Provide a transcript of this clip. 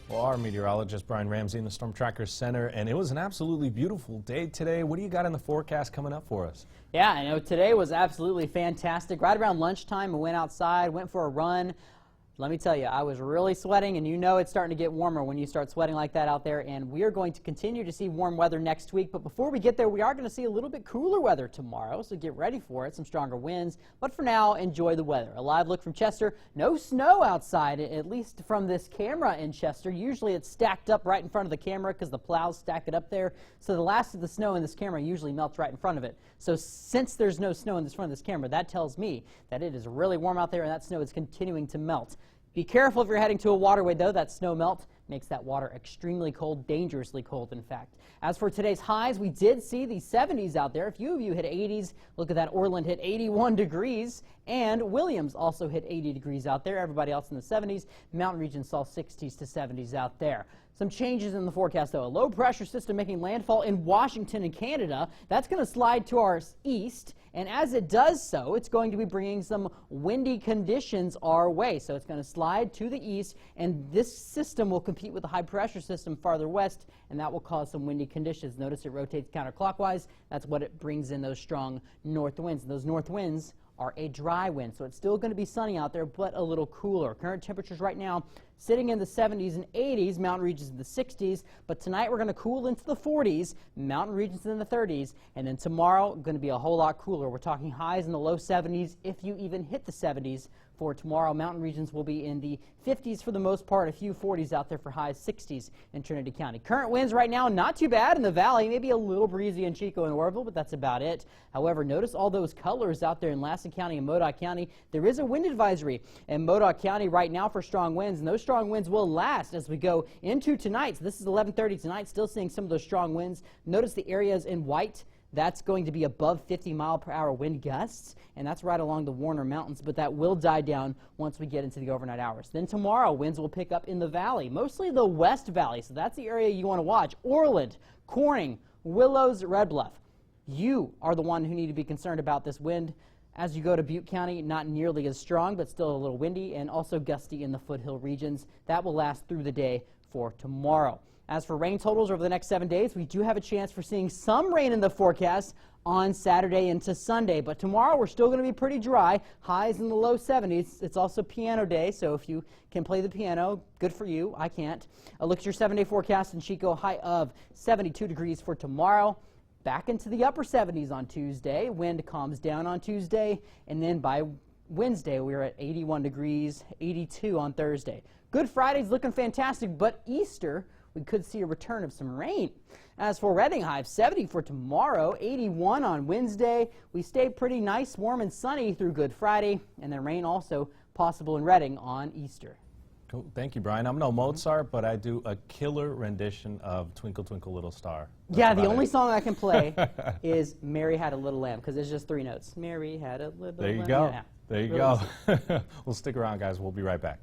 Well, our meteorologist Brian Ramsey in the Storm Tracker Center, and it was an absolutely beautiful day today. What do you got in the forecast coming up for us? Yeah, I know today was absolutely fantastic. Right around lunchtime, I went outside, went for a run. Let me tell you, I was really sweating, and you know it's starting to get warmer when you start sweating like that out there, and we are going to continue to see warm weather next week. But before we get there, we are going to see a little bit cooler weather tomorrow, so get ready for it, some stronger winds. But for now, enjoy the weather. A live look from Chester. No snow outside, at least from this camera in Chester. Usually it's stacked up right in front of the camera because the plows stack it up there. So the last of the snow in this camera usually melts right in front of it. So since there's no snow in front of this camera, that tells me that it is really warm out there and that snow is continuing to melt. Be careful if you're heading to a waterway, though. That snow melt makes that water extremely cold, dangerously cold, in fact. As for today's highs, we did see the 70s out there. A few of you hit 80s. Look at that. Orland hit 81 degrees, and Williams also hit 80 degrees out there. Everybody else in the 70s. Mountain region saw 60s to 70s out there. Some changes in the forecast, though. A low pressure system making landfall in Washington and Canada. That's going to slide to our east, and as it does so, it's going to be bringing some windy conditions our way. So it's going to slide to the east, and this system will compete with the high pressure system farther west, and that will cause some windy conditions. Notice it rotates counterclockwise. That's what it brings in those strong north winds. And those north winds are a dry wind, so it's still going to be sunny out there, but a little cooler. Current temperatures right now sitting in the 70s and 80s, mountain regions in the 60s, but tonight we're going to cool into the 40s, mountain regions in the 30s, and then tomorrow going to be a whole lot cooler. We're talking highs in the low 70s, if you even hit the 70s. For tomorrow, mountain regions will be in the 50s for the most part, a few 40s out there for highs, 60s in Trinity County. Current winds right now, not too bad in the valley, maybe a little breezy in Chico and Orville, but that's about it. However, notice all those colors out there in Lassen County and Modoc County. There is a wind advisory in Modoc County right now for strong winds, and those strong winds will last as we go into tonight. So this is 11:30 tonight, still seeing some of those strong winds. Notice the areas in white. That's going to be above 50-mile-per-hour wind gusts, and that's right along the Warner Mountains, but that will die down once we get into the overnight hours. Then tomorrow, winds will pick up in the valley, mostly the West Valley, so that's the area you want to watch. Orland, Corning, Willows, Red Bluff. You are the one who need to be concerned about this wind. As you go to Butte County, not nearly as strong, but still a little windy, and also gusty in the foothill regions. That will last through the day for tomorrow. As for rain totals over the next 7 days, we do have a chance for seeing some rain in the forecast on Saturday into Sunday. But tomorrow we're still going to be pretty dry. Highs in the low 70s. It's also piano day, so if you can play the piano, good for you. I can't. A look at your 7-day forecast in Chico, high of 72 degrees for tomorrow. Back into the upper 70s on Tuesday. Wind calms down on Tuesday. And then by Wednesday, we're at 81 degrees, 82 on Thursday. Good Friday's looking fantastic, but Easter, we could see a return of some rain. As for Redding, high of 70 for tomorrow, 81 on Wednesday. We stay pretty nice, warm, and sunny through Good Friday, and then rain also possible in Redding on Easter. Cool. Thank you, Brian. I'm no Mozart, but I do a killer rendition of Twinkle, Twinkle, Little Star. Yeah, the only song I can play is Mary Had a Little Lamb, because it's just 3 notes. Mary had a little lamb. There you go. Yeah. There you go. We'll stick around, guys. We'll be right back.